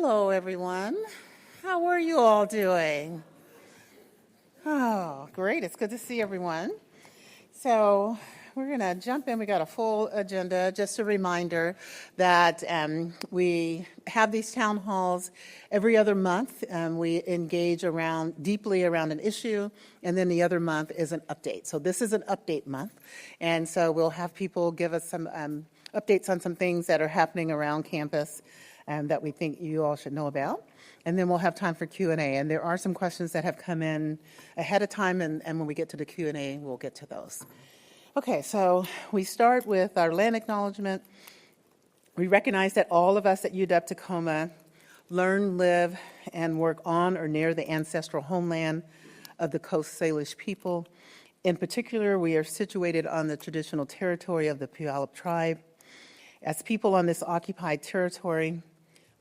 Hello, everyone. How are you all doing? Oh, great. It's good to see everyone. So we're going to jump in. We got a full agenda. Just a reminder that we have these town halls every other month. We engage deeply around an issue, and then the other month is an update. So this is an update month, and so we'll have people give us some updates on some things that are happening around campus that we think you all should know about. And then we'll have time for Q&A. And there are some questions that have come in ahead of time, and when we get to the Q&A, we'll get to those. Okay, so we start with our land acknowledgement. We recognize that all of us at UW Tacoma learn, live, and work on or near the ancestral homeland of the Coast Salish people. In particular, we are situated on the traditional territory of the Puyallup tribe. As people on this occupied territory,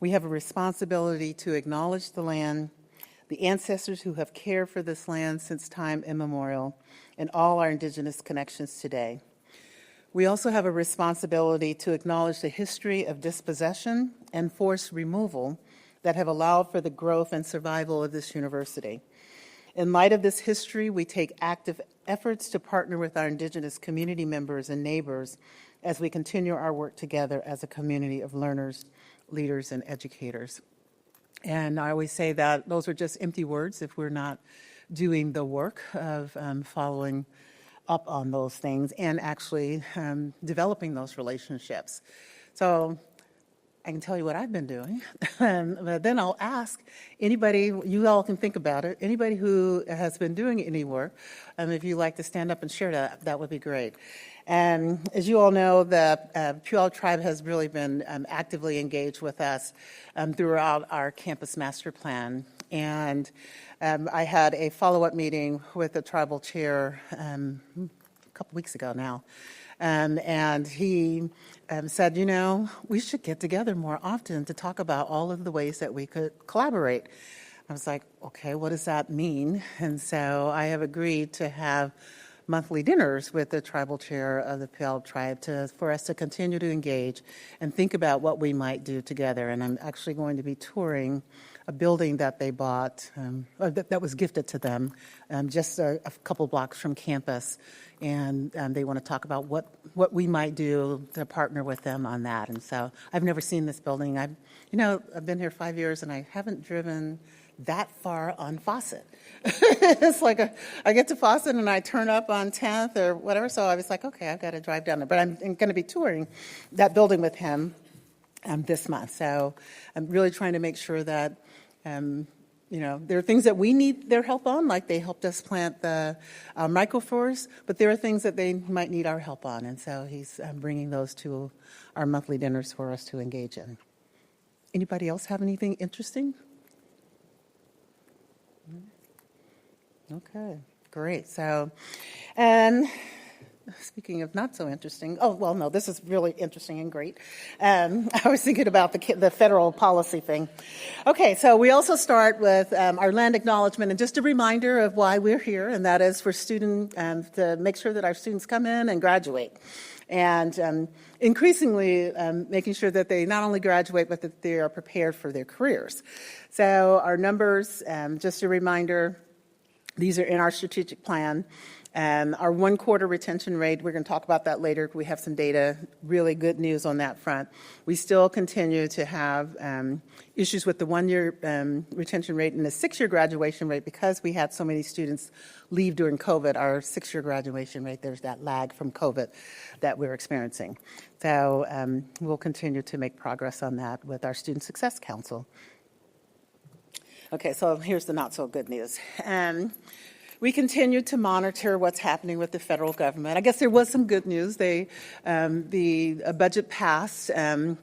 we have a responsibility to acknowledge the land, the ancestors who have cared for this land since time immemorial, and all our indigenous connections today. We also have a responsibility to acknowledge the history of dispossession and forced removal that have allowed for the growth and survival of this university. In light of this history, we take active efforts to partner with our indigenous community members and neighbors as we continue our work together as a community of learners, leaders, and educators. And I always say that those are just empty words if we're not doing the work of following up on those things and actually developing those relationships. So I can tell you what I've been doing, but then I'll ask anybody, you all can think about it, anybody who has been doing any work, if you'd like to stand up and share that would be great. And as you all know, the Puyallup tribe has really been actively engaged with us throughout our campus master plan. And I had a follow-up meeting with the tribal chair a couple weeks ago now. And he said, you know, we should get together more often to talk about all of the ways that we could collaborate. I was like, okay, what does that mean? And so I have agreed to have monthly dinners with the tribal chair of the Puyallup tribe for us to continue to engage and think about what we might do together. And I'm actually going to be touring a building that they bought, that was gifted to them, just a couple blocks from campus. And they want to talk about what we might do to partner with them on that. And so I've never seen this building. I've been here 5 years and I haven't driven that far on Fawcett. It's like I get to Fawcett and I turn up on 10th or whatever. So I was like, okay, I've got to drive down there. But I'm going to be touring that building with him this month. So I'm really trying to make sure that, there are things that we need their help on, like they helped us plant the microforest, but there are things that they might need our help on. And so he's bringing those to our monthly dinners for us to engage in. Anybody else have anything interesting? Okay, great. So, and speaking of not so interesting, this is really interesting and great. I was thinking about the federal policy thing. Okay, so we also start with our land acknowledgement, and just a reminder of why we're here, and that is for to make sure that our students come in and graduate. And increasingly making sure that they not only graduate, but that they are prepared for their careers. So our numbers, just a reminder, these are in our strategic plan. Our 1 quarter retention rate, we're going to talk about that later. We have some data, really good news on that front. We still continue to have issues with the 1 year retention rate and the 6 year graduation rate because we had so many students leave during COVID. Our 6 year graduation rate, there's that lag from COVID that we're experiencing. So we'll continue to make progress on that with our Student Success Council. Okay, so here's the not so good news. We continue to monitor what's happening with the federal government. I guess there was some good news. The budget passed, a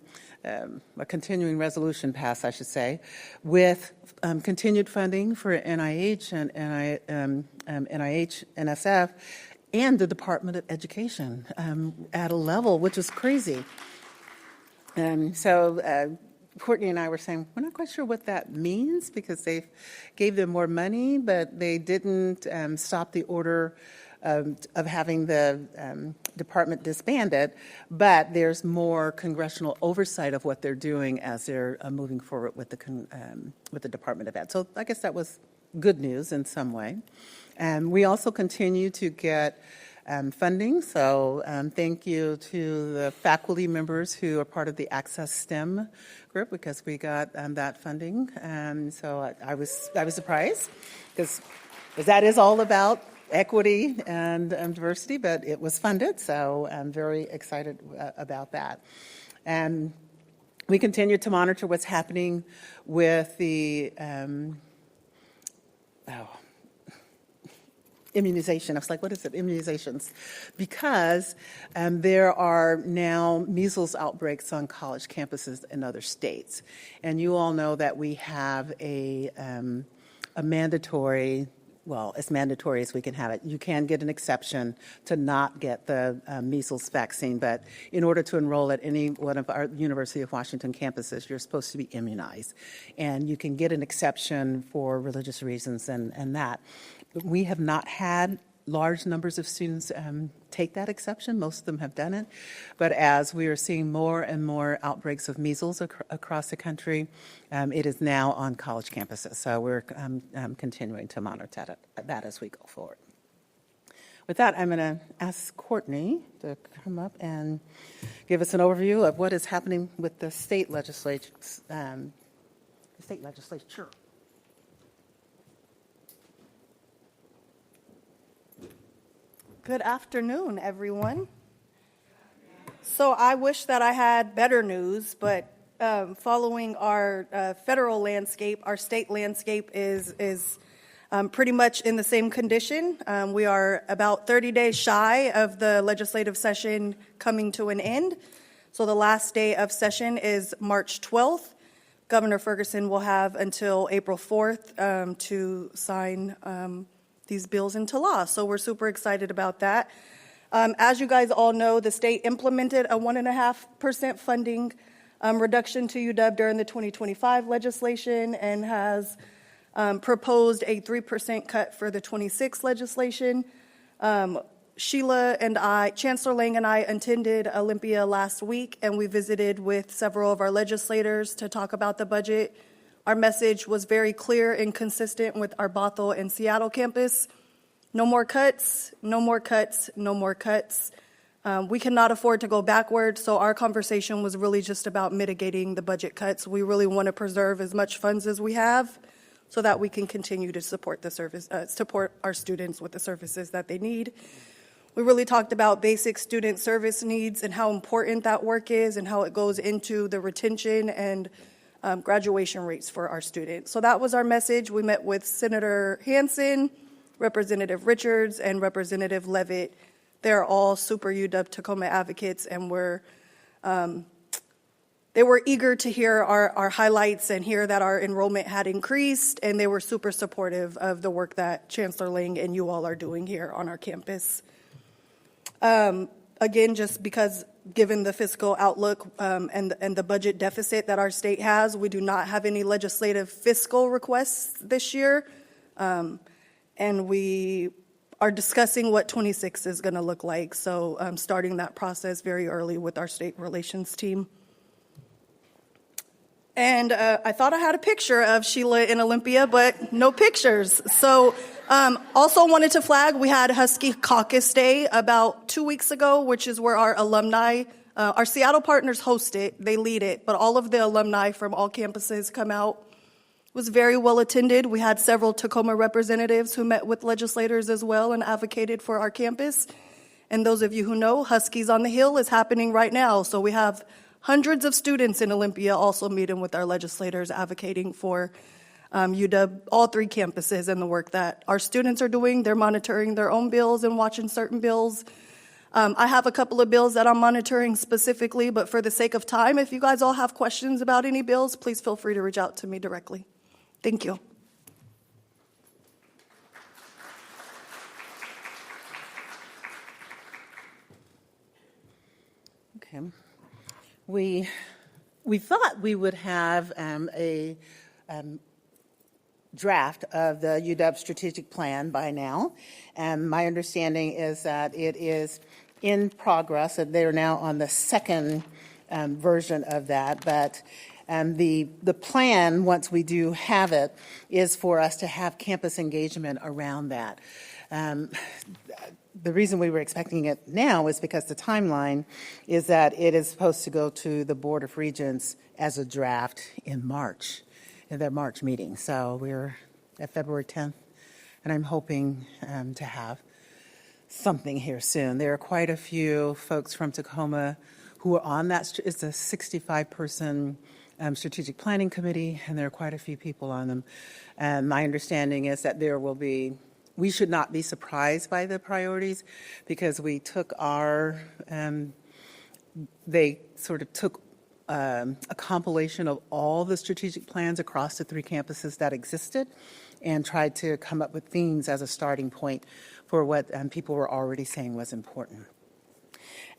continuing resolution passed, I should say, with continued funding for NIH and NIH, NSF, and the Department of Education at a level which is crazy. So Courtney and I were saying, we're not quite sure what that means because they gave them more money, but they didn't stop the order of having the department disbanded, but there's more congressional oversight of what they're doing as they're moving forward with the Department of Ed. So I guess that was good news in some way. We also continue to get funding, so thank you to the faculty members who are part of the Access STEM group, because we got that funding. So I was surprised, because that is all about equity and diversity, but it was funded, so I'm very excited about that. And we continue to monitor what's happening with the immunization. I was like, what is it? Immunizations. Because there are now measles outbreaks on college campuses in other states. And you all know that we have a mandatory, well, as mandatory as we can have it. You can get an exception to not get the measles vaccine, but in order to enroll at any one of our University of Washington campuses, you're supposed to be immunized. And you can get an exception for religious reasons and that. We have not had large numbers of students take that exception. Most of them have done it. But as we are seeing more and more outbreaks of measles across the country, it is now on college campuses. So we're continuing to monitor that as we go forward. With that, I'm going to ask Courtney to come up and give us an overview of what is happening with the state legislature. Good afternoon, everyone. So I wish that I had better news, but following our federal landscape, our state landscape is pretty much in the same condition. We are about 30 days shy of the legislative session coming to an end. So the last day of session is March 12th. Governor Ferguson will have until April 4th to sign these bills into law. So we're super excited about that. As you guys all know, the state implemented a 1.5% funding reduction to UW during the 2025 legislation and has proposed a 3% cut for the 26 legislation. Sheila and I, Chancellor Lang and I attended Olympia last week, and we visited with several of our legislators to talk about the budget. Our message was very clear and consistent with our Bothell and Seattle campus. No more cuts, no more cuts, no more cuts. We cannot afford to go backwards, so our conversation was really just about mitigating the budget cuts. We really want to preserve as much funds as we have so that we can continue to support the service, support our students with the services that they need. We really talked about basic student service needs and how important that work is and how it goes into the retention and graduation rates for our students. So that was our message. We met with Senator Hansen, Representative Richards, and Representative Levitt. They're all super UW Tacoma advocates, and they were eager to hear our highlights and hear that our enrollment had increased, and they were super supportive of the work that Chancellor Lang and you all are doing here on our campus. Again, just because given the fiscal outlook and the budget deficit that our state has, we do not have any legislative fiscal requests this year. And we are discussing what 26 is going to look like. So starting that process very early with our state relations team. And I thought I had a picture of Sheila in Olympia, but no pictures. So also wanted to flag, we had Husky Caucus Day about 2 weeks ago, which is where our alumni, our Seattle partners host it, they lead it, but all of the alumni from all campuses come out. It was very well attended. We had several Tacoma representatives who met with legislators as well and advocated for our campus. And those of you who know, Huskies on the Hill is happening right now. So we have hundreds of students in Olympia also meeting with our legislators advocating for UW, all three campuses, and the work that our students are doing. They're monitoring their own bills and watching certain bills. I have a couple of bills that I'm monitoring specifically, but for the sake of time, if you guys all have questions about any bills, please feel free to reach out to me directly. Thank you. Okay. We thought we would have a draft of the UW strategic plan by now, and my understanding is that it is in progress, and they're now on the second version of that. But the plan, once we do have it, is for us to have campus engagement around that. The reason we were expecting it now is because the timeline is that it is supposed to go to the Board of Regents as a draft in March, in their March meeting. So we're at February 10th, and I'm hoping to have something here soon. There are quite a few folks from Tacoma who are on that. It's a 65-person strategic planning committee, and there are quite a few people on them. And my understanding is that we should not be surprised by the priorities, because we took they sort of took a compilation of all the strategic plans across the 3 campuses that existed and tried to come up with themes as a starting point for what people were already saying was important.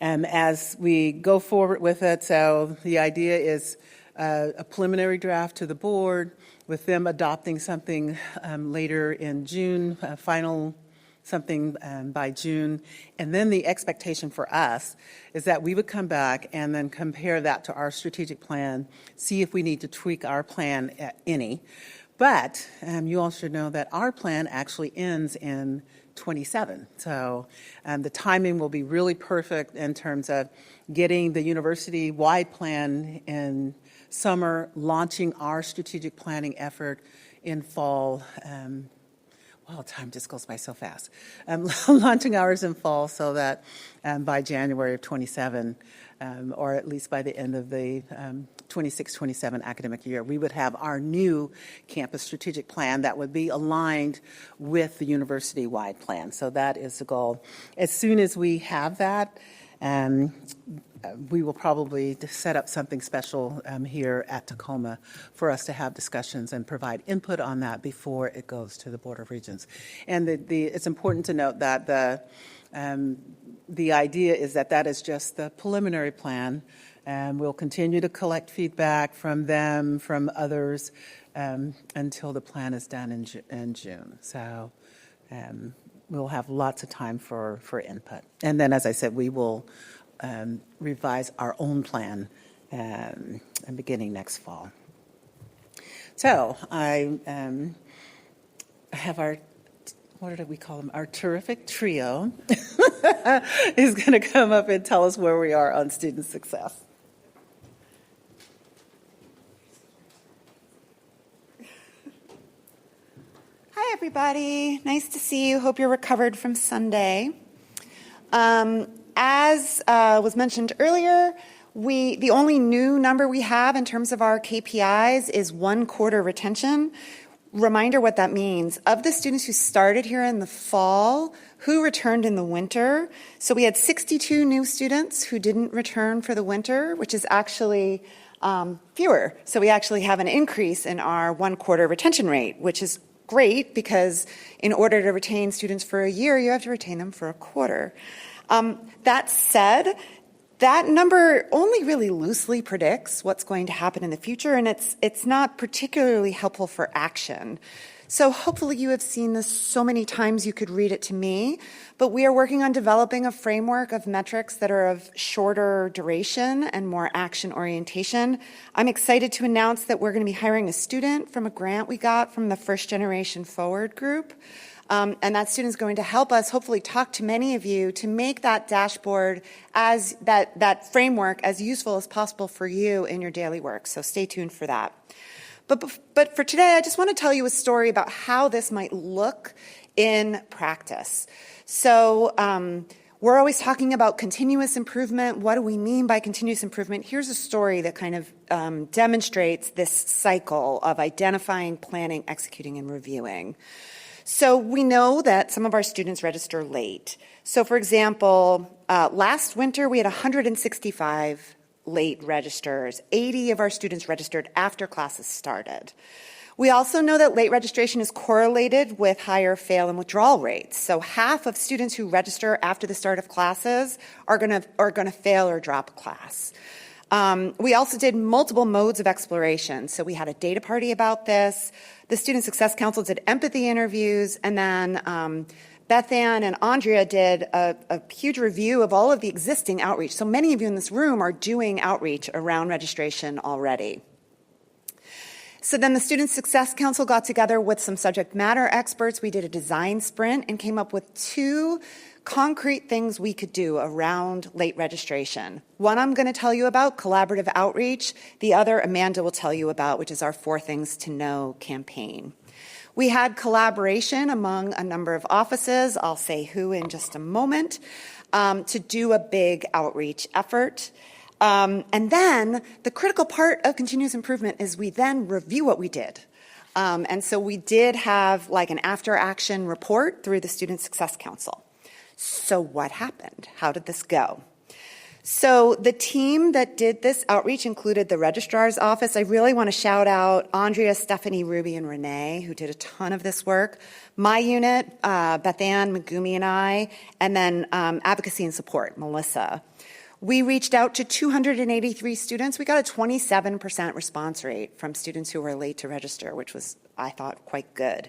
As we go forward with it, so the idea is a preliminary draft to the board, with them adopting something later in June, final something by June. And then the expectation for us is that we would come back and then compare that to our strategic plan, see if we need to tweak our plan at any. But you all should know that our plan actually ends in 27. So the timing will be really perfect in terms of getting the university-wide plan in summer, launching our strategic planning effort in fall. Time just goes by so fast. Launching ours in fall so that by January of 27, or at least by the end of the 26-27 academic year, we would have our new campus strategic plan that would be aligned with the university-wide plan. So that is the goal. As soon as we have that, we will probably set up something special here at Tacoma for us to have discussions and provide input on that before it goes to the Board of Regents. And it's important to note that the idea is that is just the preliminary plan. We'll continue to collect feedback from them, from others, until the plan is done in June. So we'll have lots of time for input. And then, as I said, we will revise our own plan beginning next fall. So I have our, what did we call them? Our terrific trio is going to come up and tell us where we are on student success. Hi, everybody. Nice to see you. Hope you're recovered from Sunday. As was mentioned earlier, the only new number we have in terms of our KPIs is 1/4 retention. Reminder what that means. Of the students who started here in the fall, who returned in the winter? So we had 62 new students who didn't return for the winter, which is actually fewer. So we actually have an increase in our 1/4 retention rate, which is great, because in order to retain students for a year, you have to retain them for a quarter. That said, that number only really loosely predicts what's going to happen in the future, and it's not particularly helpful for action. So hopefully you have seen this so many times you could read it to me, but we are working on developing a framework of metrics that are of shorter duration and more action orientation. I'm excited to announce that we're going to be hiring a student from a grant we got from the First Generation Forward group. And that student is going to help us hopefully talk to many of you to make that dashboard, as that framework, as useful as possible for you in your daily work. So stay tuned for that. But for today, I just want to tell you a story about how this might look in practice. So we're always talking about continuous improvement. What do we mean by continuous improvement? Here's a story that kind of demonstrates this cycle of identifying, planning, executing, and reviewing. So we know that some of our students register late. So for example, last winter we had 165 late registers. 80 of our students registered after classes started. We also know that late registration is correlated with higher fail and withdrawal rates. So half of students who register after the start of classes are going to fail or drop a class. We also did multiple modes of exploration. So we had a data party about this. The Student Success Council did empathy interviews, and then Beth Ann and Andrea did a huge review of all of the existing outreach. So many of you in this room are doing outreach around registration already. So then the Student Success Council got together with some subject matter experts. We did a design sprint and came up with 2 concrete things we could do around late registration. One I'm going to tell you about, collaborative outreach. The other Amanda will tell you about, which is our 4 Things to Know campaign. We had collaboration among a number of offices, I'll say who in just a moment, to do a big outreach effort. And then the critical part of continuous improvement is we then review what we did. And so we did have like an after-action report through the Student Success Council. So what happened? How did this go? So the team that did this outreach included the registrar's office. I really want to shout out Andrea, Stephanie, Ruby, and Renee, who did a ton of this work. My unit, Beth Ann, Megumi, and I, and then advocacy and support, Melissa. We reached out to 283 students. We got a 27% response rate from students who were late to register, which was, I thought, quite good.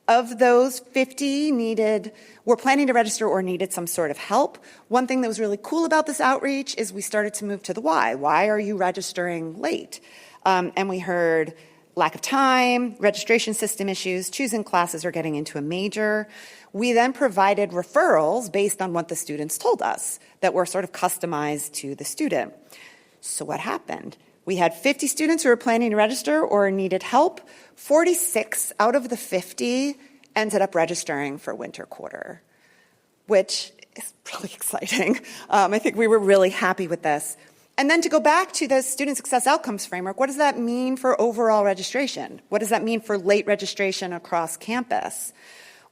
Of those, 50 were planning to register or needed some sort of help. One thing that was really cool about this outreach is we started to move to the why. Why are you registering late? And we heard lack of time, registration system issues, choosing classes, or getting into a major. We then provided referrals based on what the students told us that were sort of customized to the student. So what happened? We had 50 students who were planning to register or needed help. 46 out of the 50 ended up registering for winter quarter, which is really exciting. I think we were really happy with this. And then to go back to the Student Success Outcomes Framework, what does that mean for overall registration? What does that mean for late registration across campus?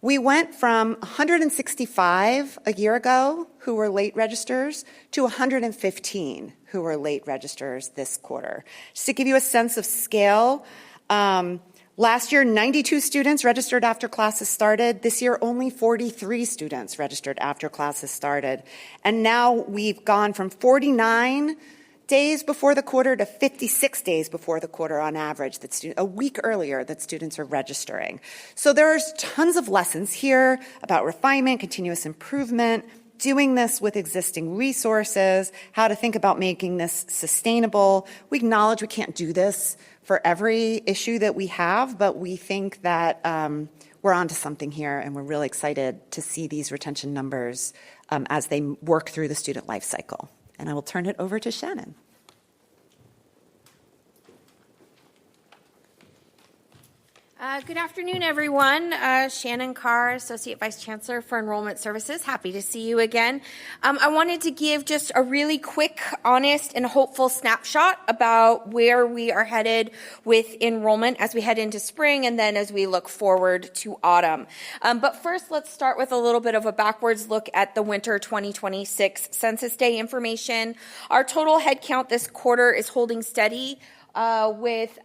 We went from 165 a year ago who were late registers to 115 who were late registers this quarter. Just to give you a sense of scale, last year 92 students registered after classes started. This year only 43 students registered after classes started. And now we've gone from 49 days before the quarter to 56 days before the quarter on average, a week earlier that students are registering. So there's tons of lessons here about refinement, continuous improvement, doing this with existing resources, how to think about making this sustainable. We acknowledge we can't do this for every issue that we have, but we think that we're onto something here, and we're really excited to see these retention numbers as they work through the student life cycle. And I will turn it over to Shannon. Good afternoon, everyone. Shannon Carr, Associate Vice Chancellor for Enrollment Services. Happy to see you again. I wanted to give just a really quick, honest, and hopeful snapshot about where we are headed with enrollment as we head into spring and then as we look forward to autumn. But first, let's start with a little bit of a backwards look at the winter 2026 Census Day information. Our total head count this quarter is holding steady with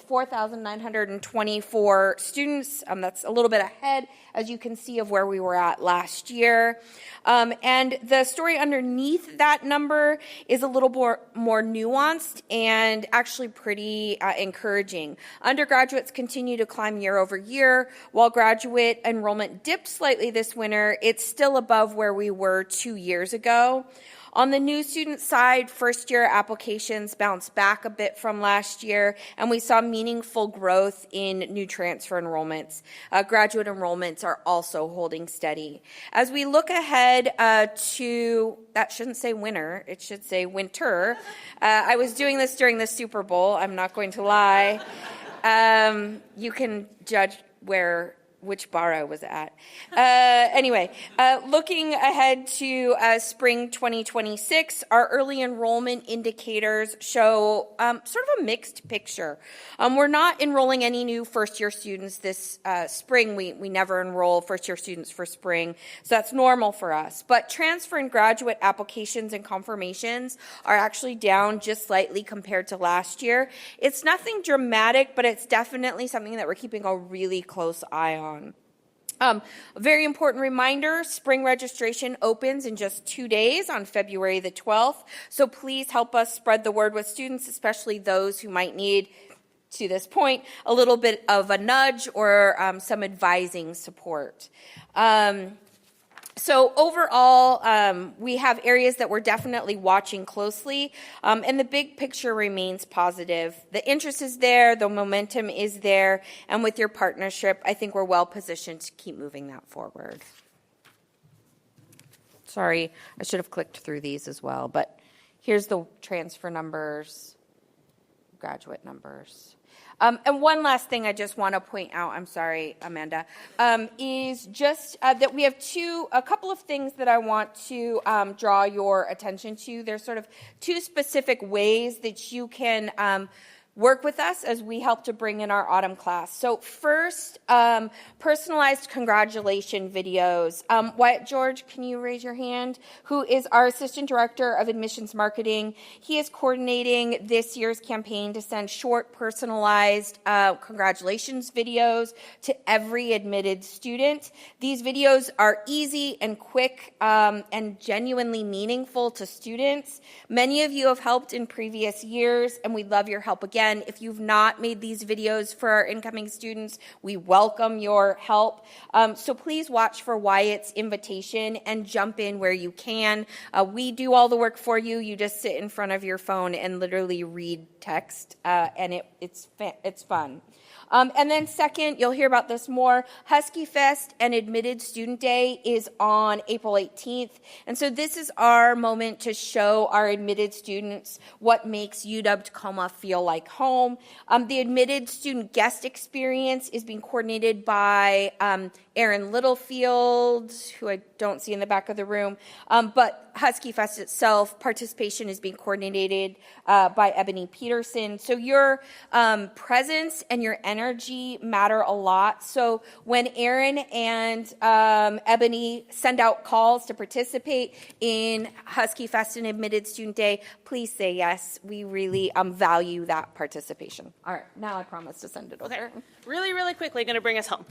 4,924 students. That's a little bit ahead, as you can see, of where we were at last year. And the story underneath that number is a little more nuanced and actually pretty encouraging. Undergraduates continue to climb year over year. While graduate enrollment dipped slightly this winter, it's still above where we were 2 years ago. On the new student side, first-year applications bounced back a bit from last year, and we saw meaningful growth in new transfer enrollments. Graduate enrollments are also holding steady. As we look ahead to, that shouldn't say winter, it should say winter. I was doing this during the Super Bowl, I'm not going to lie. You can judge which bar I was at. Anyway, looking ahead to spring 2026, our early enrollment indicators show sort of a mixed picture. We're not enrolling any new first-year students this spring. We never enroll first-year students for spring, so that's normal for us. But transfer and graduate applications and confirmations are actually down just slightly compared to last year. It's nothing dramatic, but it's definitely something that we're keeping a really close eye on. A very important reminder, spring registration opens in just 2 days on February the 12th. So please help us spread the word with students, especially those who might need to this point, a little bit of a nudge or some advising support. So overall, we have areas that we're definitely watching closely, and the big picture remains positive. The interest is there, the momentum is there, and with your partnership, I think we're well positioned to keep moving that forward. Sorry, I should have clicked through these as well, but here's the transfer numbers, graduate numbers. And one last thing I just want to point out, I'm sorry, Amanda, is just that we have a couple of things that I want to draw your attention to. There's sort of two specific ways that you can work with us as we help to bring in our autumn class. So first, personalized congratulation videos. Wyatt George, can you raise your hand? Who is our Assistant Director of Admissions Marketing. He is coordinating this year's campaign to send short, personalized congratulations videos to every admitted student. These videos are easy and quick and genuinely meaningful to students. Many of you have helped in previous years, and we'd love your help again. If you've not made these videos for our incoming students, we welcome your help. So please watch for Wyatt's invitation and jump in where you can. We do all the work for you. You just sit in front of your phone and literally read text, and it's fun. And then second, you'll hear about this more, Husky Fest and Admitted Student Day is on April 18th. And so this is our moment to show our admitted students what makes UW-Tacoma feel like home. The admitted student guest experience is being coordinated by Aaron Littlefield, who I don't see in the back of the room, but Husky Fest itself, participation is being coordinated by Ebony Peterson. So your presence and your energy matter a lot. So when Aaron and Ebony send out calls to participate in Husky Fest and Admitted Student Day, please say yes. We really value that participation. All right, now I promise to send it over. Okay. Really, really quickly, going to bring us home.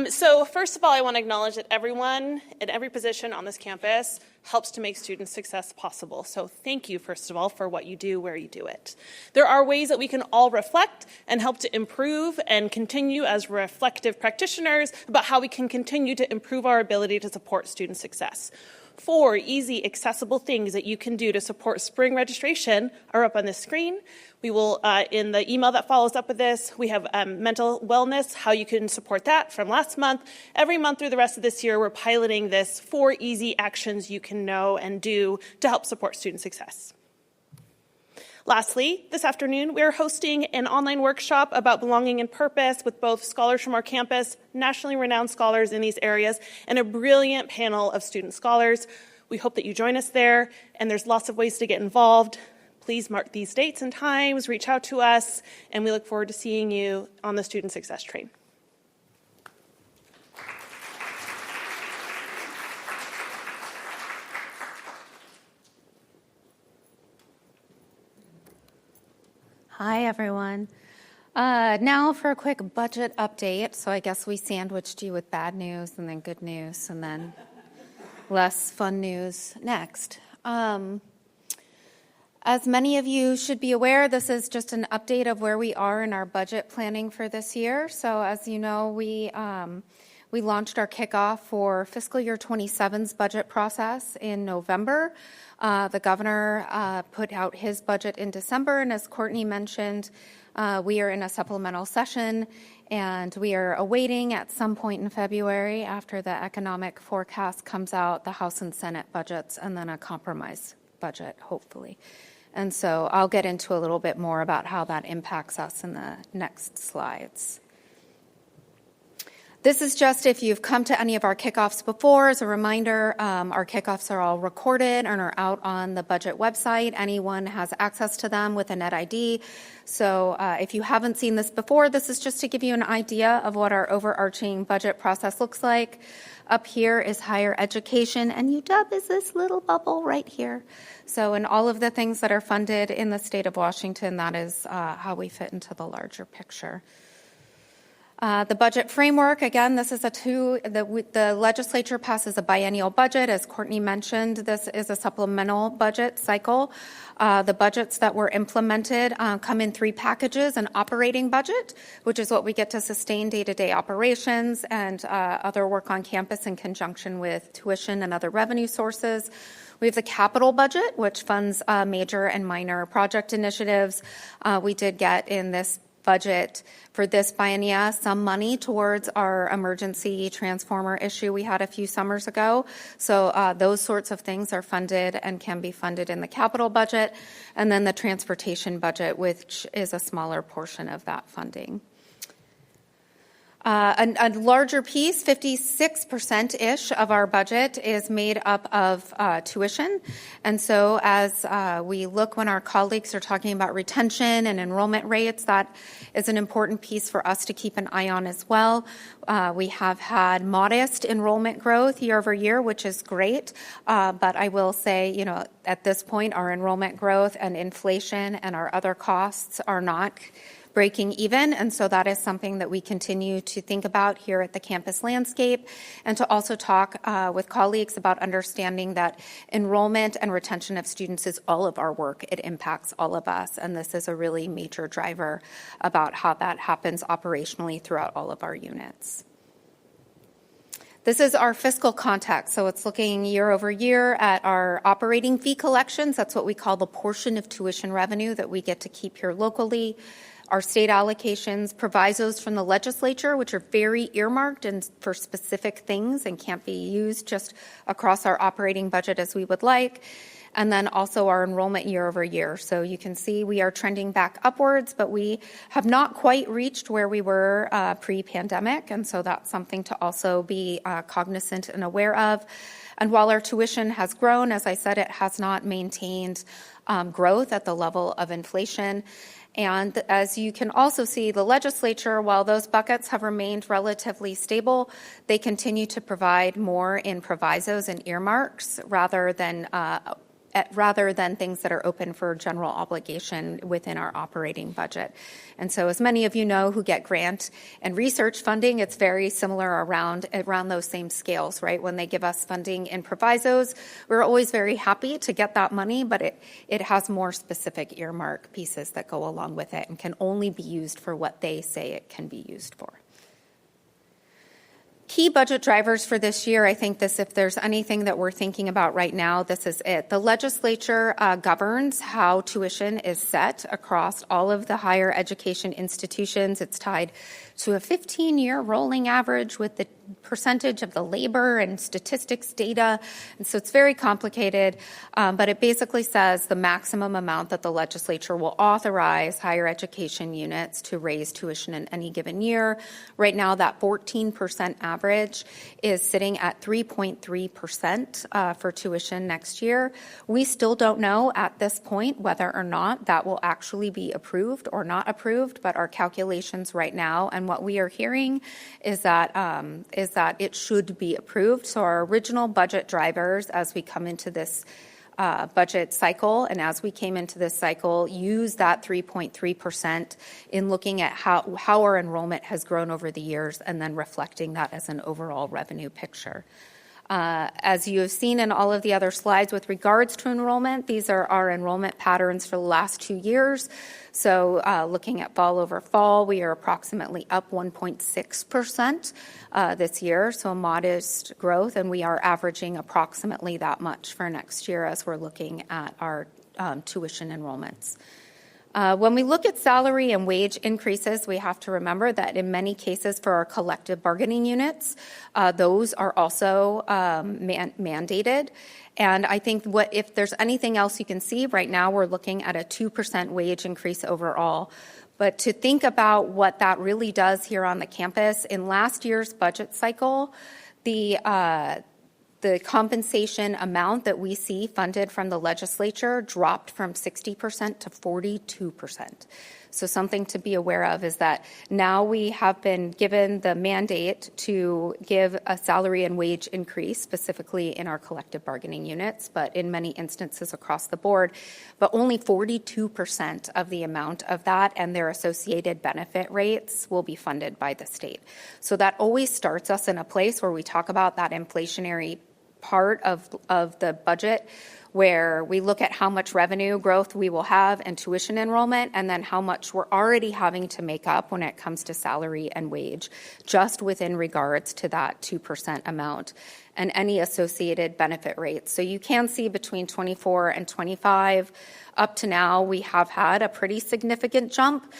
So first of all, I want to acknowledge that everyone at every position on this campus helps to make student success possible. So thank you, first of all, for what you do, where you do it. There are ways that we can all reflect and help to improve and continue as reflective practitioners about how we can continue to improve our ability to support student success. 4 easy, accessible things that you can do to support spring registration are up on the screen. We will, in the email that follows up with this, we have mental wellness, how you can support that from last month. Every month through the rest of this year, we're piloting this 4 easy actions you can know and do to help support student success. Lastly, this afternoon, we are hosting an online workshop about belonging and purpose with both scholars from our campus, nationally renowned scholars in these areas, and a brilliant panel of student scholars. We hope that you join us there, and there's lots of ways to get involved. Please mark these dates and times, reach out to us, and we look forward to seeing you on the Student Success Train. Hi, everyone. Now for a quick budget update. So I guess we sandwiched you with bad news and then good news and then less fun news next. As many of you should be aware, this is just an update of where we are in our budget planning for this year. So as you know, we launched our kickoff for fiscal year 27's budget process in November. The governor put out his budget in December, and as Courtney mentioned, we are in a supplemental session, and we are awaiting at some point in February, after the economic forecast comes out, the House and Senate budgets, and then a compromise budget, hopefully. And so I'll get into a little bit more about how that impacts us in the next slides. This is just if you've come to any of our kickoffs before. As a reminder, our kickoffs are all recorded and are out on the budget website. Anyone has access to them with a net ID. So if you haven't seen this before, this is just to give you an idea of what our overarching budget process looks like. Up here is higher education, and UW is this little bubble right here. So in all of the things that are funded in the state of Washington, that is how we fit into the larger picture. The budget framework, again, this is the legislature passes a biennial budget. As Courtney mentioned, this is a supplemental budget cycle. The budgets that were implemented come in 3 packages: an operating budget, which is what we get to sustain day-to-day operations and other work on campus in conjunction with tuition and other revenue sources. We have the capital budget, which funds major and minor project initiatives. We did get in this budget for this biennia some money towards our emergency transformer issue we had a few summers ago. So those sorts of things are funded and can be funded in the capital budget. And then the transportation budget, which is a smaller portion of that funding. A larger piece, 56%-ish of our budget, is made up of tuition. And so as we look when our colleagues are talking about retention and enrollment rates, that is an important piece for us to keep an eye on as well. We have had modest enrollment growth year over year, which is great. But I will say, at this point, our enrollment growth and inflation and our other costs are not breaking even, and so that is something that we continue to think about here at the campus landscape, and to also talk with colleagues about understanding that enrollment and retention of students is all of our work. It impacts all of us, and this is a really major driver about how that happens operationally throughout all of our units. This is our fiscal context, so it's looking year over year at our operating fee collections. That's what we call the portion of tuition revenue that we get to keep here locally. Our state allocations, provisos from the legislature, which are very earmarked and for specific things and can't be used just across our operating budget as we would like. And then also our enrollment year over year. So you can see we are trending back upwards, but we have not quite reached where we were pre-pandemic. And so that's something to also be cognizant and aware of. And while our tuition has grown, as I said, it has not maintained growth at the level of inflation. And as you can also see, the legislature, while those buckets have remained relatively stable, they continue to provide more in provisos and earmarks rather than things that are open for general obligation within our operating budget. And so as many of you know who get grant and research funding, it's very similar around those same scales, right? When they give us funding in provisos, we're always very happy to get that money, but it has more specific earmark pieces that go along with it and can only be used for what they say it can be used for. Key budget drivers for this year, I think if there's anything that we're thinking about right now, this is it. The legislature governs how tuition is set across all of the higher education institutions. It's tied to a 15-year rolling average with the percentage of the labor and statistics data. And so it's very complicated, but it basically says the maximum amount that the legislature will authorize higher education units to raise tuition in any given year. Right now, that 14% average is sitting at 3.3% for tuition next year. We still don't know at this point whether or not that will actually be approved or not approved, but our calculations right now and what we are hearing is that it should be approved. So our original budget drivers as we come into this budget cycle and as we came into this cycle use that 3.3% in looking at how our enrollment has grown over the years and then reflecting that as an overall revenue picture. As you have seen in all of the other slides with regards to enrollment, these are our enrollment patterns for the last 2 years. So looking at fall over fall, we are approximately up 1.6% this year, so a modest growth, and we are averaging approximately that much for next year as we're looking at our tuition enrollments. When we look at salary and wage increases, we have to remember that in many cases for our collective bargaining units, those are also mandated. And I think if there's anything else you can see, right now we're looking at a 2% wage increase overall. But to think about what that really does here on the campus, in last year's budget cycle, the compensation amount that we see funded from the legislature dropped from 60% to 42%. So something to be aware of is that now we have been given the mandate to give a salary and wage increase, specifically in our collective bargaining units, but in many instances across the board. But only 42% of the amount of that and their associated benefit rates will be funded by the state. So that always starts us in a place where we talk about that inflationary part of the budget, where we look at how much revenue growth we will have and tuition enrollment, and then how much we're already having to make up when it comes to salary and wage, just within regards to that 2% amount and any associated benefit rates. So you can see between 24 and 25, up to now, we have had a pretty significant jump.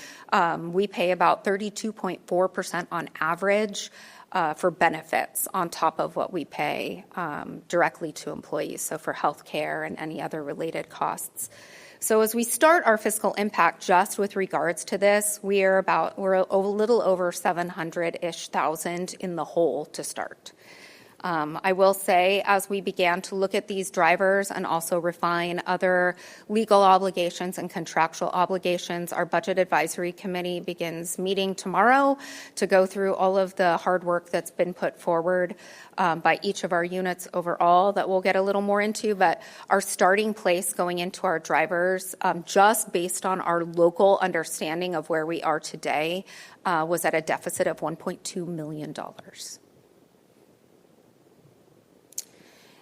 We pay about 32.4% on average for benefits on top of what we pay directly to employees, so for health care and any other related costs. So as we start our fiscal impact just with regards to this, we're a little over 700-ish thousand in the hole to start. I will say, as we began to look at these drivers and also refine other legal obligations and contractual obligations, our Budget Advisory Committee begins meeting tomorrow to go through all of the hard work that's been put forward by each of our units overall that we'll get a little more into. But our starting place going into our drivers, just based on our local understanding of where we are today, was at a deficit of $1.2 million.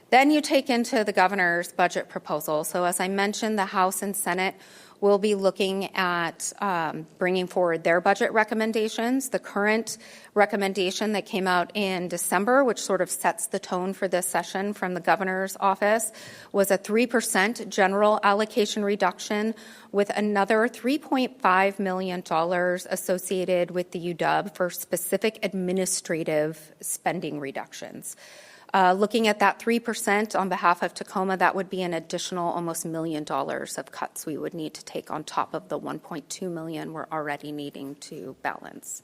Then you take into the governor's budget proposal. So as I mentioned, the House and Senate will be looking at bringing forward their budget recommendations. The current recommendation that came out in December, which sort of sets the tone for this session from the governor's office, was a 3% general allocation reduction with another $3.5 million associated with the UW for specific administrative spending reductions. Looking at that 3% on behalf of Tacoma, that would be an additional almost $1 million of cuts we would need to take on top of the $1.2 million we're already needing to balance.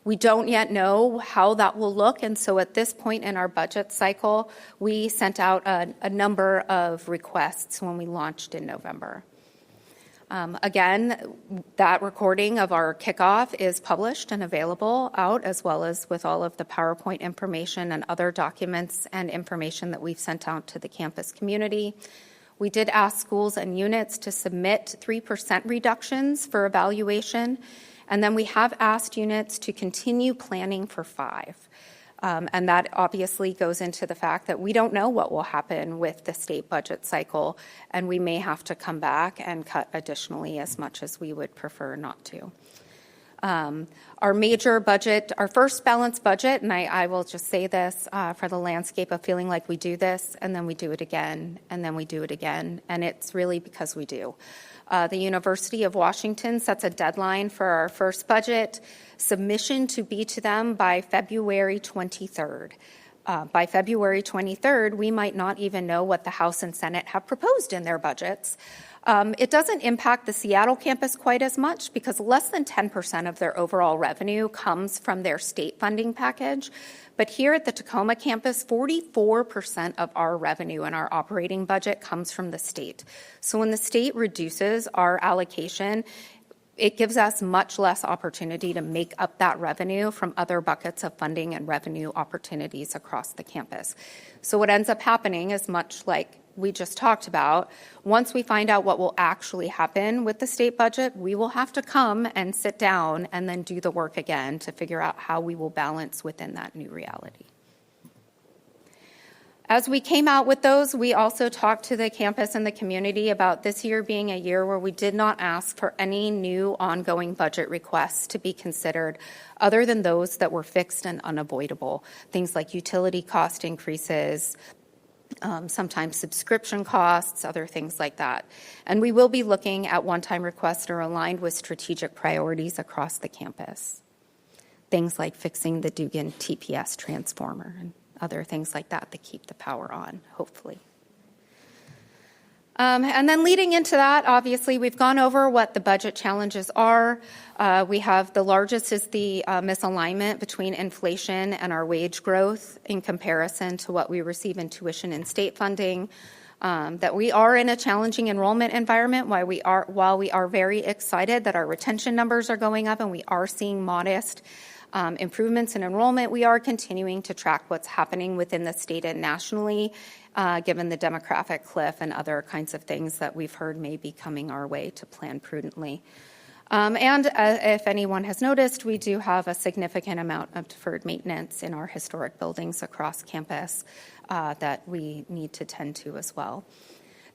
We don't yet know how that will look, and so at this point in our budget cycle, we sent out a number of requests when we launched in November. Again, that recording of our kickoff is published and available out, as well as with all of the PowerPoint information and other documents and information that we've sent out to the campus community. We did ask schools and units to submit 3% reductions for evaluation, and then we have asked units to continue planning for 5%. And that obviously goes into the fact that we don't know what will happen with the state budget cycle, and we may have to come back and cut additionally as much as we would prefer not to. Our major budget, our first balanced budget, and I will just say this for the landscape of feeling like we do this, and then we do it again, and then we do it again, and it's really because we do. The University of Washington sets a deadline for our first budget submission to be to them by February 23rd. By February 23rd, we might not even know what the House and Senate have proposed in their budgets. It doesn't impact the Seattle campus quite as much because less than 10% of their overall revenue comes from their state funding package. But here at the Tacoma campus, 44% of our revenue and our operating budget comes from the state. So when the state reduces our allocation, it gives us much less opportunity to make up that revenue from other buckets of funding and revenue opportunities across the campus. So what ends up happening is much like we just talked about, once we find out what will actually happen with the state budget, we will have to come and sit down and then do the work again to figure out how we will balance within that new reality. As we came out with those, we also talked to the campus and the community about this year being a year where we did not ask for any new ongoing budget requests to be considered other than those that were fixed and unavoidable. Things like utility cost increases, sometimes subscription costs, other things like that. And we will be looking at one-time requests that are aligned with strategic priorities across the campus. Things like fixing the Dugan TPS transformer and other things like that that keep the power on, hopefully. And then leading into that, obviously, we've gone over what the budget challenges are. We have the largest is the misalignment between inflation and our wage growth in comparison to what we receive in tuition and state funding. that we are in a challenging enrollment environment. While we are very excited that our retention numbers are going up and we are seeing modest improvements in enrollment, we are continuing to track what's happening within the state and nationally, given the demographic cliff and other kinds of things that we've heard may be coming our way, to plan prudently. If anyone has noticed, we do have a significant amount of deferred maintenance in our historic buildings across campus that we need to tend to as well.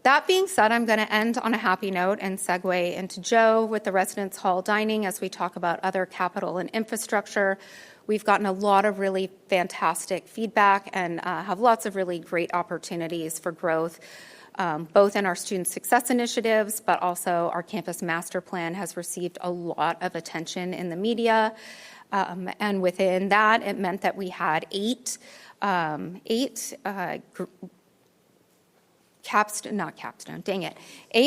That being said, I'm going to end on a happy note and segue into Joe with the Residence Hall dining as we talk about other capital and infrastructure. We've gotten a lot of really fantastic feedback and have lots of really great opportunities for growth, both in our student success initiatives, but also our campus master plan has received a lot of attention in the media. And within that, it meant that we had eight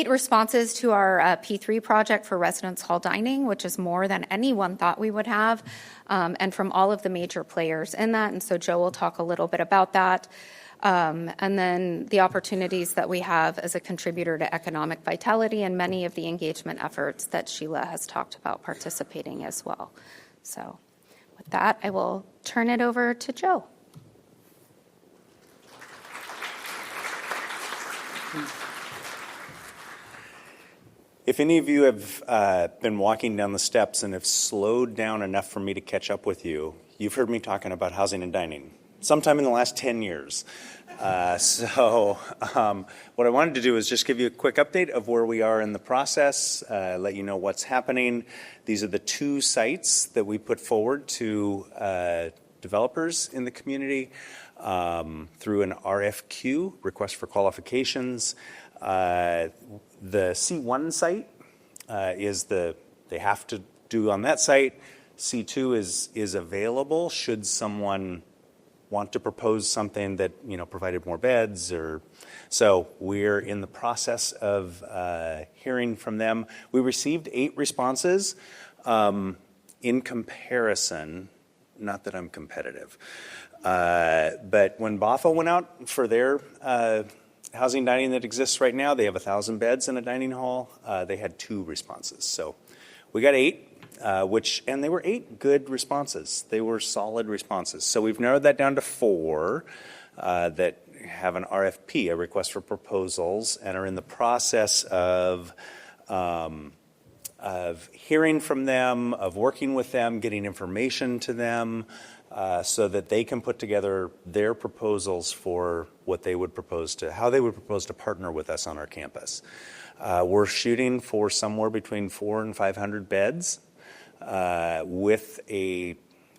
responses to our P3 project for Residence Hall dining, which is more than anyone thought we would have, and from all of the major players in that. And so Joe will talk a little bit about that. And then the opportunities that we have as a contributor to economic vitality and many of the engagement efforts that Sheila has talked about participating as well. So with that, I will turn it over to Joe. If any of you have been walking down the steps and have slowed down enough for me to catch up with you, you've heard me talking about housing and dining sometime in the last 10 years. So what I wanted to do is just give you a quick update of where we are in the process, let you know what's happening. These are the two sites that we put forward to developers in the community through an RFQ, request for qualifications. The C1 site they have to do on that site. C2 is available should someone want to propose something that, provided more beds so we're in the process of hearing from them. We received 8 responses. In comparison, not that I'm competitive, but when Bothell went out for their housing dining that exists right now, they have 1,000 beds in a dining hall. They had 2 responses. So we got 8. And they were 8 good responses. They were solid responses. So we've narrowed that down to 4 that have an RFP, a request for proposals, and are in the process of hearing from them, of working with them, getting information to them, so that they can put together their proposals for what they would how they would propose to partner with us on our campus. We're shooting for somewhere between 400 and 500 beds. With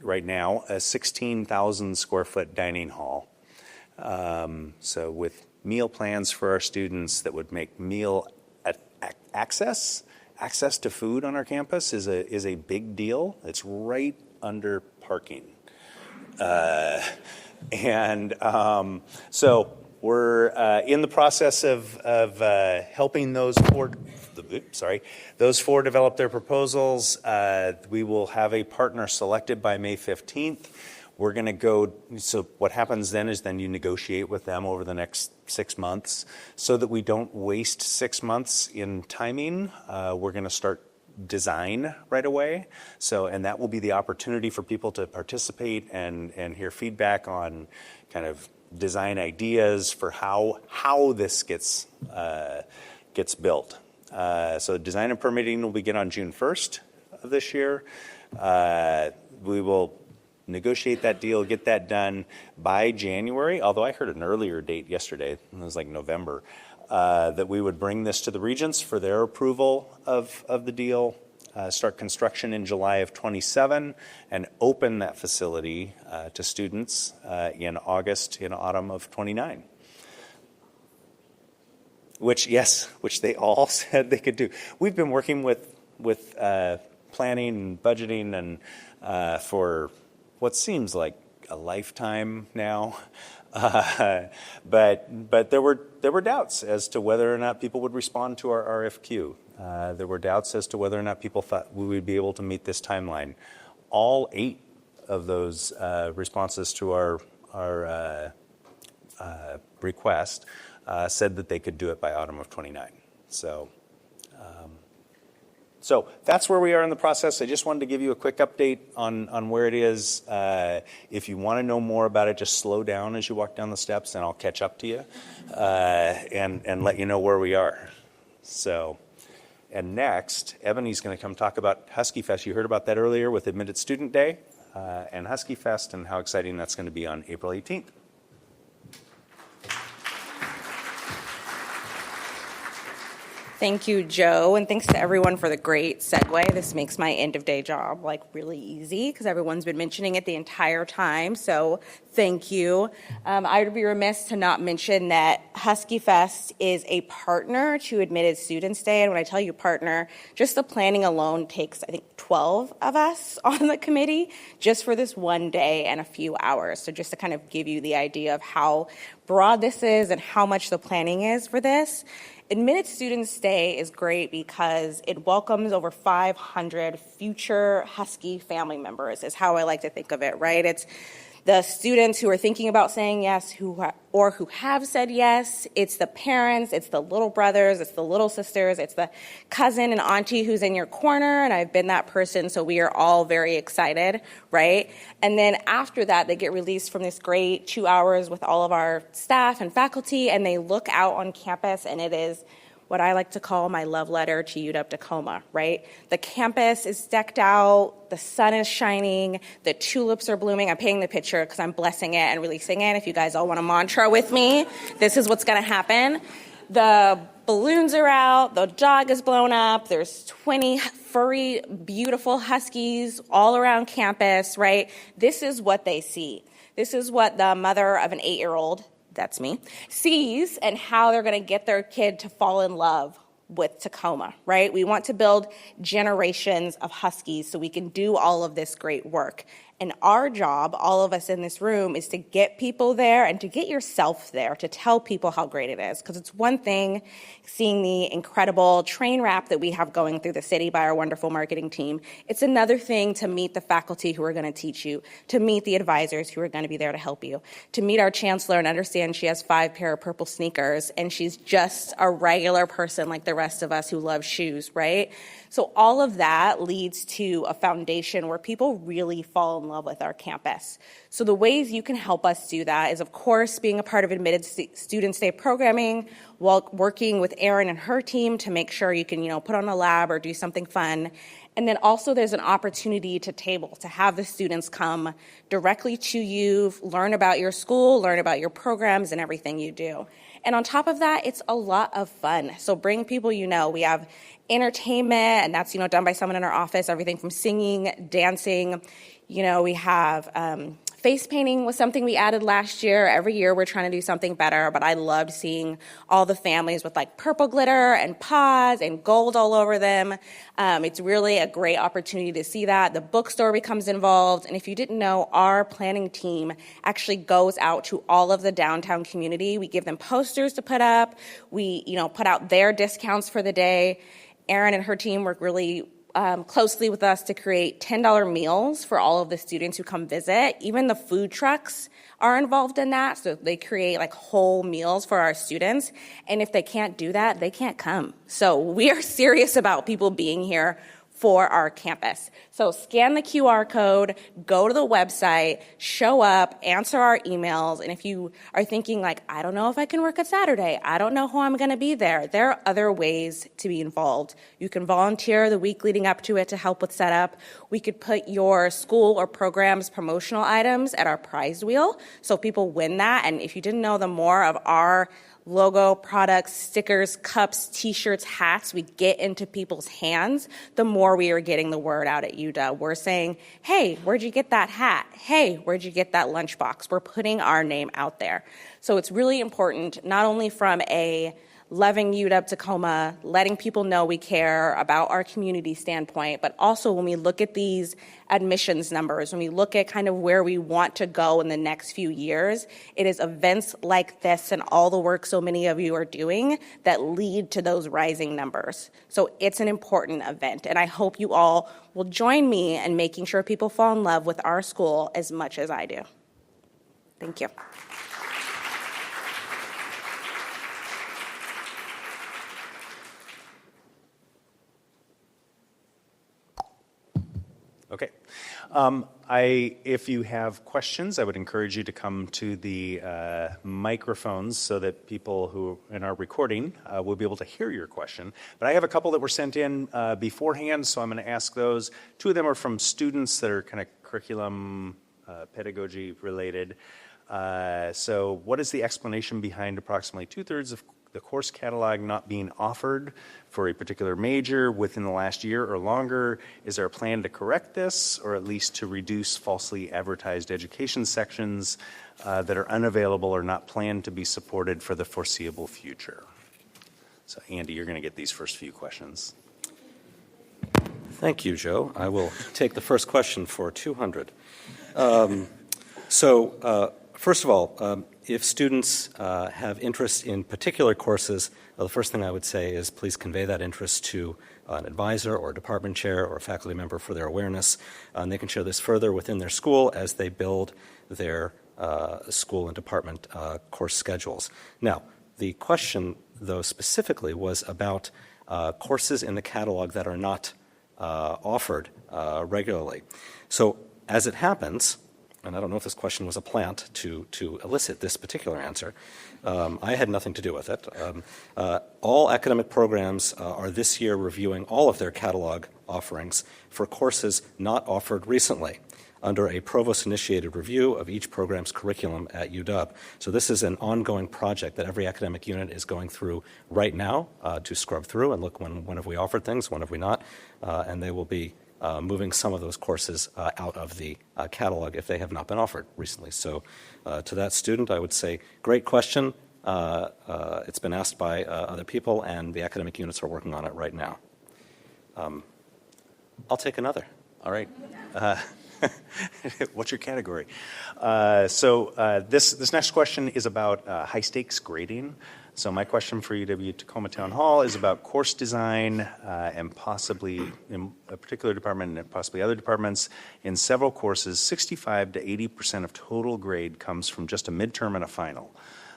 right now, a 16,000 square foot dining hall. So with meal plans for our students that would make meal access to food on our campus is a big deal. It's right under parking. So we're in the process of helping those 4 develop their proposals. We will have a partner selected by May 15th. We're going to go, so what happens then is you negotiate with them over the next 6 months so that we don't waste 6 months in timing. We're going to start design right away. And that will be the opportunity for people to participate and hear feedback on kind of design ideas for how this gets built. So design and permitting will begin on June 1st of this year. We will negotiate that deal, get that done by January, although I heard an earlier date yesterday, it was like November, that we would bring this to the regents for their approval of the deal, start construction in July of 27, and open that facility to students in autumn of 29. Which they all said they could do. We've been working with planning and budgeting and for what seems like a lifetime now, but there were doubts as to whether or not people would respond to our RFQ. There were doubts as to whether or not people thought we would be able to meet this timeline. All 8 of those responses to our request said that they could do it by autumn of 29. So that's where we are in the process. I just wanted to give you a quick update on where it is. If you want to know more about it, just slow down as you walk down the steps, and I'll catch up to you and let you know where we are. And next, Ebony's going to come talk about Husky Fest. You heard about that earlier with Admitted Student Day and Husky Fest and how exciting that's going to be on April 18th. Thank you, Joe, and thanks to everyone for the great segue. This makes my end-of-day job, really easy because everyone's been mentioning it the entire time, so thank you. I would be remiss to not mention that Husky Fest is a partner to Admitted Students Day, and when I tell you partner, just the planning alone takes, I think, 12 of us on the committee just for this one day and a few hours. So just to kind of give you the idea of how broad this is and how much the planning is for this. Admitted Students Day is great because it welcomes over 500 future Husky family members, is how I like to think of it, right? It's the students who are thinking about saying yes who have said yes. It's the parents, it's the little brothers, it's the little sisters, it's the cousin and auntie who's in your corner, and I've been that person, so we are all very excited, right? And then after that, they get released from this great 2 hours with all of our staff and faculty, and they look out on campus, and it is what I like to call my love letter to UW Tacoma, right? The campus is decked out, the sun is shining, the tulips are blooming. I'm painting the picture because I'm blessing it and releasing it. If you guys all want a mantra with me, this is what's gonna happen. The balloons are out, the dog is blown up, there's 20 furry, beautiful huskies all around campus, right? This is what they see. This is what the mother of an 8-year-old, that's me, sees and how they're going to get their kid to fall in love with Tacoma, right? We want to build generations of Huskies so we can do all of this great work. And our job, all of us in this room, is to get people there and to get yourself there, to tell people how great it is. Because it's one thing seeing the incredible train wrap that we have going through the city by our wonderful marketing team. It's another thing to meet the faculty who are going to teach you, to meet the advisors who are going to be there to help you, to meet our chancellor and understand she has 5 pair of purple sneakers and she's just a regular person like the rest of us who love shoes, right? So all of that leads to a foundation where people really fall in love with our campus. So the ways you can help us do that is, of course, being a part of Admitted Students Day programming, while working with Erin and her team to make sure you can, put on a lab or do something fun. And then also there's an opportunity to table, to have the students come directly to you, learn about your school, learn about your programs and everything you do. And on top of that, it's a lot of fun. So bring people we have entertainment, and that's, done by someone in our office, everything from singing, dancing. We have face painting was something we added last year. Every year we're trying to do something better, but I loved seeing all the families with purple glitter and paws and gold all over them. It's really a great opportunity to see that. The bookstore becomes involved, and if you didn't know, our planning team actually goes out to all of the downtown community. We give them posters to put up. We, put out their discounts for the day. Erin and her team work really closely with us to create $10 meals for all of the students who come visit. Even the food trucks are involved in that, so they create whole meals for our students. And if they can't do that, they can't come. So we are serious about people being here for our campus. So scan the QR code, go to the website, show up, answer our emails, and if you are thinking I don't know if I can work a Saturday, I don't know how I'm gonna be there are other ways to be involved. You can volunteer the week leading up to it to help with setup. We could put your school or program's promotional items at our prize wheel so people win that, and if you didn't know, the more of our logo, products, stickers, cups, t-shirts, hats we get into people's hands, the more we are getting the word out at UW. We're saying, hey, where'd you get that hat? Hey, where'd you get that lunchbox? We're putting our name out there. So it's really important, not only from a loving UW Tacoma, letting people know we care about our community standpoint, but also when we look at these admissions numbers, when we look at kind of where we want to go in the next few years, it is events like this and all the work so many of you are doing that lead to those rising numbers. So it's an important event, and I hope you all will join me in making sure people fall in love with our school as much as I do. Thank you. Okay. If you have questions, I would encourage you to come to the microphones so that people who in our recording will be able to hear your question. But I have a couple that were sent in beforehand, so I'm going to ask those. Two of them are from students that are kind of curriculum pedagogy related. So what is the explanation behind approximately 2/3 of the course catalog not being offered for a particular major within the last year or longer? Is there a plan to correct this, or at least to reduce falsely advertised education sections that are unavailable or not planned to be supported for the foreseeable future? So Andy, you're going to get these first few questions. Thank you, Joe. I will take the first question for 200. First of all, if students have interest in particular courses, the first thing I would say is please convey that interest to an advisor or a department chair or a faculty member for their awareness. And they can share this further within their school as they build their school and department course schedules. Now, the question, though, specifically was about courses in the catalog that are not offered regularly. So as it happens, and I don't know if this question was a plant to elicit this particular answer. I had nothing to do with it. All academic programs are this year reviewing all of their catalog offerings for courses not offered recently under a provost-initiated review of each program's curriculum at UW. So this is an ongoing project that every academic unit is going through right now to scrub through and look when have we offered things, when have we not, and they will be moving some of those courses out of the catalog if they have not been offered recently. So to that student, I would say, great question. It's been asked by other people, and the academic units are working on it right now. I'll take another. All right. What's your category? This next question is about high-stakes grading. So my question for UW Tacoma Town Hall is about course design and possibly in a particular department and possibly other departments. In several courses, 65 to 80% of total grade comes from just a midterm and a final.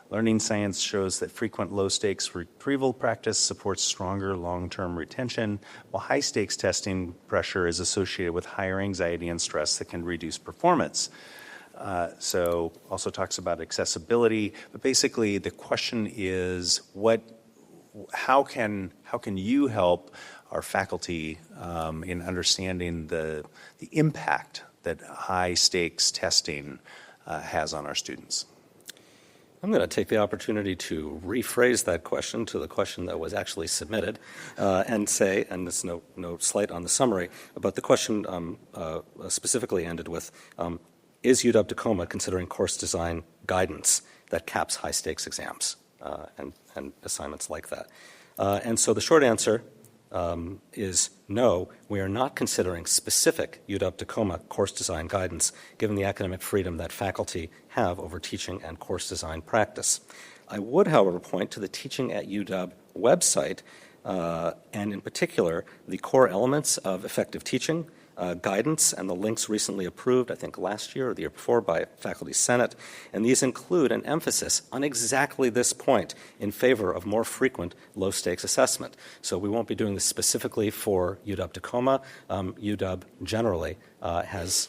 Learning science shows that frequent low-stakes retrieval practice supports stronger long-term retention, while high-stakes testing pressure is associated with higher anxiety and stress that can reduce performance. So also talks about accessibility, but basically the question is how can you help our faculty in understanding the impact that high stakes testing has on our students? I'm going to take the opportunity to rephrase that question to the question that was actually submitted and say, and there's no slight on the summary, but the question specifically ended with, is UW Tacoma considering course design guidance that caps high-stakes exams and assignments like that? And so the short answer is no, we are not considering specific UW Tacoma course design guidance given the academic freedom that faculty have over teaching and course design practice. I would, however, point to the Teaching at UW website and in particular the core elements of effective teaching, guidance, and the links recently approved, I think last year or the year before, by Faculty Senate. And these include an emphasis on exactly this point in favor of more frequent low-stakes assessment. So we won't be doing this specifically for UW Tacoma. UW generally has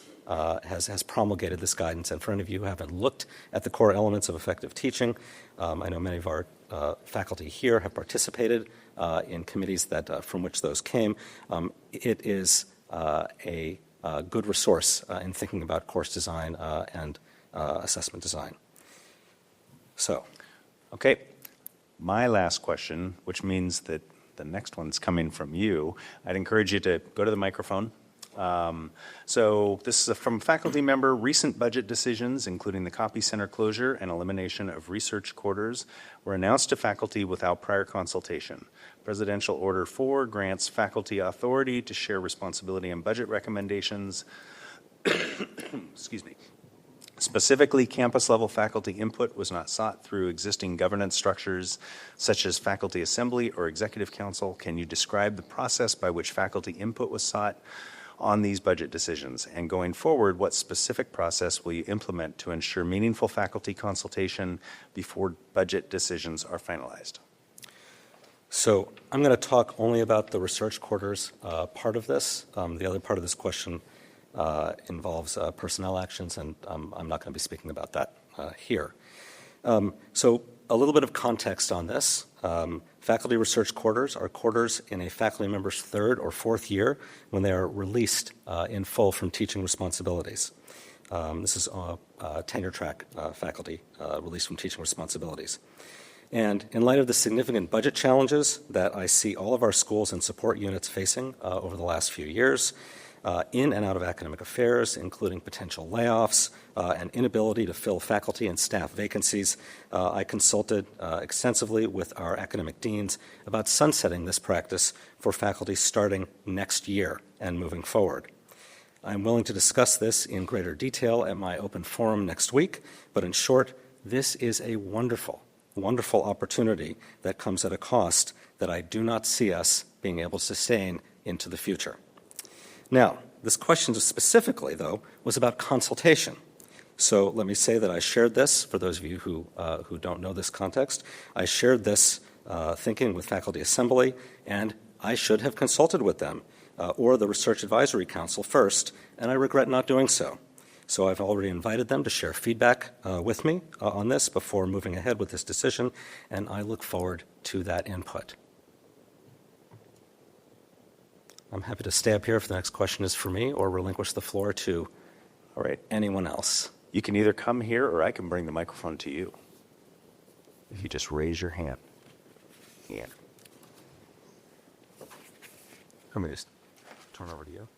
promulgated this guidance. And for any of you who haven't looked at the core elements of effective teaching, I know many of our faculty here have participated in committees that from which those came. It is a good resource in thinking about course design and assessment design. So, okay, my last question, which means that the next one's coming from you. I'd encourage you to go to the microphone. So this is from a faculty member. Recent budget decisions, including the copy center closure and elimination of research quarters, were announced to faculty without prior consultation. Presidential Order 4 grants faculty authority to share responsibility and budget recommendations. Excuse me. Specifically, campus-level faculty input was not sought through existing governance structures such as faculty assembly or executive council. Can you describe the process by which faculty input was sought on these budget decisions? And going forward, what specific process will you implement to ensure meaningful faculty consultation before budget decisions are finalized? So I'm going to talk only about the research quarters part of this. The other part of this question involves personnel actions, and I'm not going to be speaking about that here. So a little bit of context on this. Faculty research quarters are quarters in a faculty member's third or fourth year when they are released in full from teaching responsibilities. This is tenure track faculty released from teaching responsibilities. And in light of the significant budget challenges that I see all of our schools and support units facing over the last few years, in and out of academic affairs, including potential layoffs and inability to fill faculty and staff vacancies, I consulted extensively with our academic deans about sunsetting this practice for faculty starting next year and moving forward. I'm willing to discuss this in greater detail at my open forum next week, but in short, this is a wonderful opportunity that comes at a cost that I do not see us being able to sustain into the future. Now, this question specifically, though, was about consultation. So let me say that I shared this, for those of you who don't know this context, I shared this thinking with Faculty Assembly, and I should have consulted with them or the Research Advisory Council first, and I regret not doing so. So I've already invited them to share feedback with me on this before moving ahead with this decision, and I look forward to that input. I'm happy to stay up here if the next question is for me or relinquish the floor to anyone else. You can either come here or I can bring the microphone to you. If you just raise your hand. Yeah. Let me just turn over to you.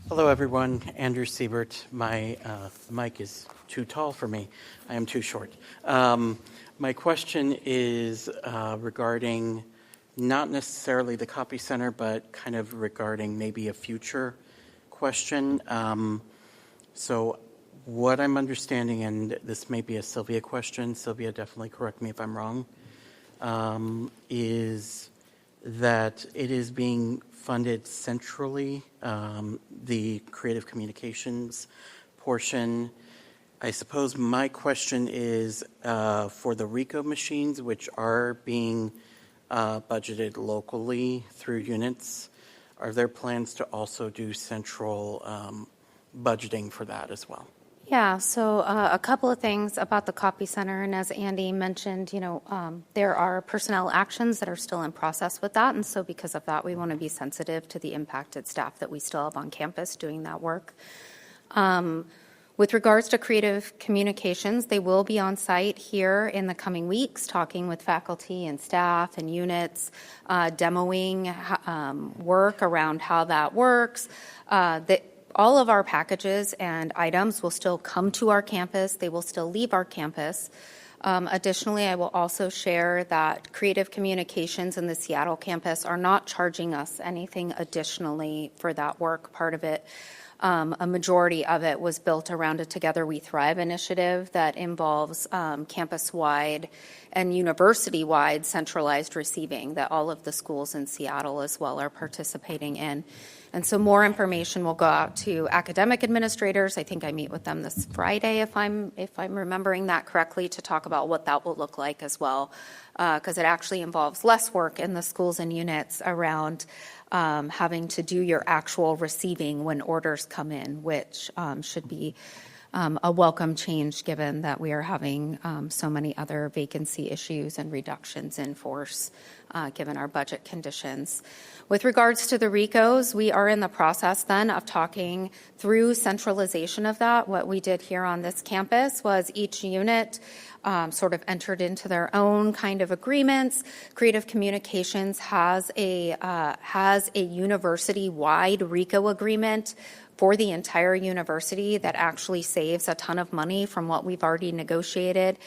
Hello, everyone. Andrew Siebert. My mic is too tall for me. I am too short. My question is regarding not necessarily the copy center, but kind of regarding maybe a future question. So what I'm understanding, and this may be a Sylvia question, Sylvia, definitely correct me if I'm wrong, is that it is being funded centrally, the creative communications portion. I suppose my question is for the RICO machines, which are being budgeted locally through units, are there plans to also do central budgeting for that as well? Yeah, so a couple of things about the copy center, and as Andy mentioned, there are personnel actions that are still in process with that, and so because of that, we want to be sensitive to the impacted staff that we still have on campus doing that work. With regards to creative communications, they will be on site here in the coming weeks, talking with faculty and staff and units, demoing work around how that works. All of our packages and items will still come to our campus. They will still leave our campus. Additionally, I will also share that creative communications in the Seattle campus are not charging us anything additionally for that work. Part of it, a majority of it was built around a Together We Thrive initiative that involves campus-wide and university-wide centralized receiving that all of the schools in Seattle as well are participating in. And so more information will go out to academic administrators. I think I meet with them this Friday, if I'm remembering that correctly, to talk about what that will look like as well, because it actually involves less work in the schools and units around having to do your actual receiving when orders come in, which should be a welcome change given that we are having so many other vacancy issues and reductions in force given our budget conditions. With regards to the RICOs, we are in the process then of talking through centralization of that. What we did here on this campus was each unit sort of entered into their own kind of agreements. Creative Communications has a university-wide RICO agreement for the entire university that actually saves a ton of money from what we've already negotiated.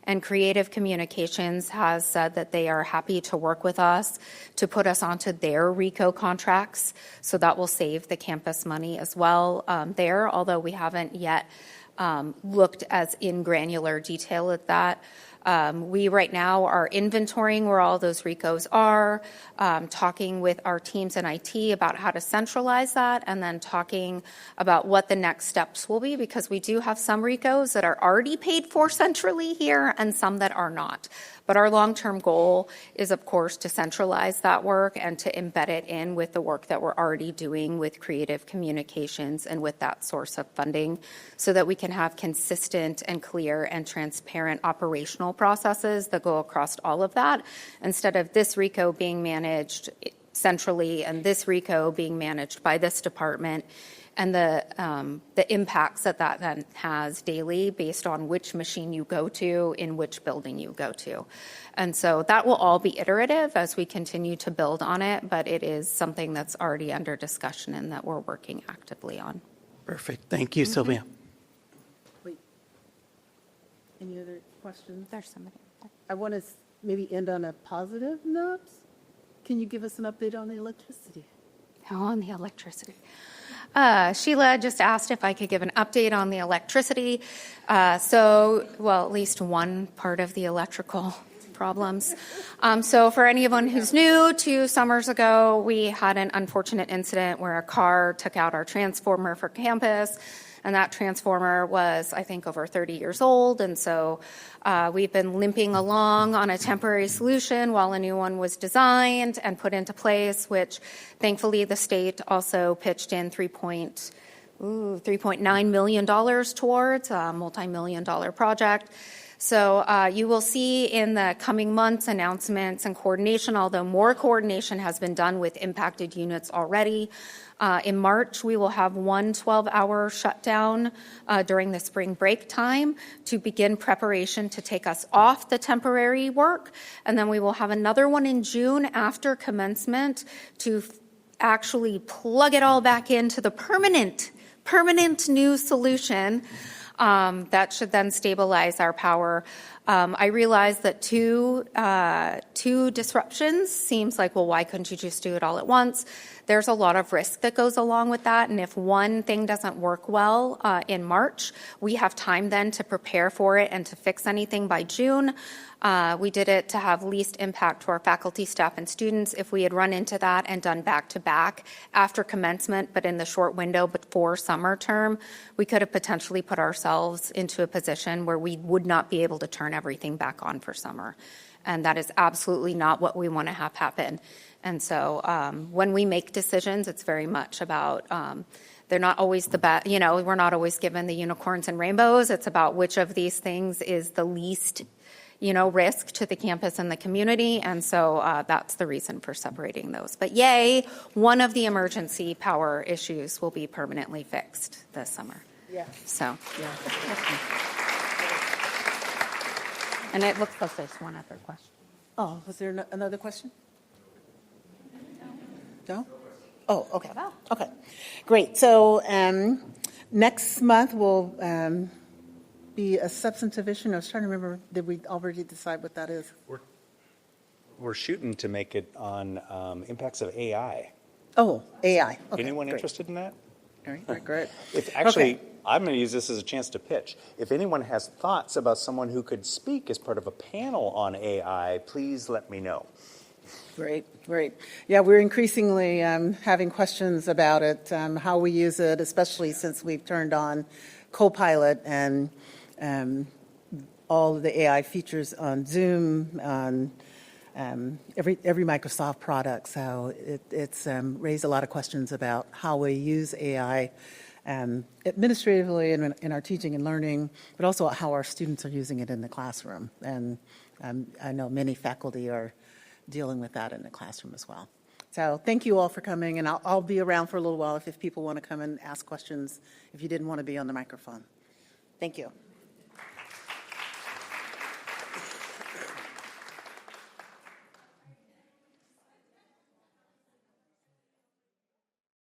And Creative Communications has said that they are happy to work with us to put us onto their RICO contracts. So that will save the campus money as well there, although we haven't yet looked as in granular detail at that. We right now are inventorying where all those RICOs are, talking with our teams in IT about how to centralize that, and then talking about what the next steps will be, because we do have some RICOs that are already paid for centrally here and some that are not. But our long-term goal is, of course, to centralize that work and to embed it in with the work that we're already doing with creative communications and with that source of funding, so that we can have consistent and clear and transparent operational processes that go across all of that, instead of this RICO being managed centrally and this RICO being managed by this department, and the impacts that then has daily based on which machine you go to in which building you go to. And so that will all be iterative as we continue to build on it, but it is something that's already under discussion and that we're working actively on. Perfect. Thank you, Sylvia. Wait. Any other questions? There's somebody. I want to maybe end on a positive note. Can you give us an update on the electricity? Oh, on the electricity. Sheila just asked if I could give an update on the electricity. At least one part of the electrical problems. So for anyone who's new, 2 summers ago, we had an unfortunate incident where a car took out our transformer for campus. And that transformer was, I think, over 30 years old. And so we've been limping along on a temporary solution while a new one was designed and put into place, which thankfully the state also pitched in $3.9 million towards a multi-million-dollar project. So you will see in the coming months announcements and coordination, although more coordination has been done with impacted units already. In March, we will have one 12-hour shutdown during the spring break time to begin preparation to take us off the temporary work. And then we will have another one in June after commencement to actually plug it all back into the permanent new solution that should then stabilize our power. I realize that two disruptions seems like, well, why couldn't you just do it all at once? There's a lot of risk that goes along with that. And if one thing doesn't work well in March, we have time then to prepare for it and to fix anything by June. We did it to have least impact to our faculty, staff, and students. If we had run into that and done back-to-back after commencement, but in the short window before summer term, we could have potentially put ourselves into a position where we would not be able to turn everything back on for summer. And that is absolutely not what we want to have happen. And so when we make decisions, it's very much about they're not always the best, we're not always given the unicorns and rainbows. It's about which of these things is the least risk to the campus and the community. And so that's the reason for separating those. But yay, one of the emergency power issues will be permanently fixed this summer. Yeah. So. Yeah. And it looks like there's one other question. Oh, was there another question? No? Oh, okay. Okay. Great. So next month will be a substantive issue. I was trying to remember, did we already decide what that is? We're shooting to make it on impacts of AI. Oh, AI. Okay, Anyone great. interested in that? All right, great. Actually, I'm going to use this as a chance to pitch. If anyone has thoughts about someone who could speak as part of a panel on AI, please let me know. Great. Yeah, we're increasingly having questions about it, how we use it, especially since we've turned on Copilot and all of the AI features on Zoom, on every Microsoft product. So it's raised a lot of questions about how we use AI administratively in our teaching and learning, but also how our students are using it in the classroom. And I know many faculty are dealing with that in the classroom as well. So thank you all for coming, and I'll be around for a little while if people want to come and ask questions if you didn't want to be on the microphone. Thank you.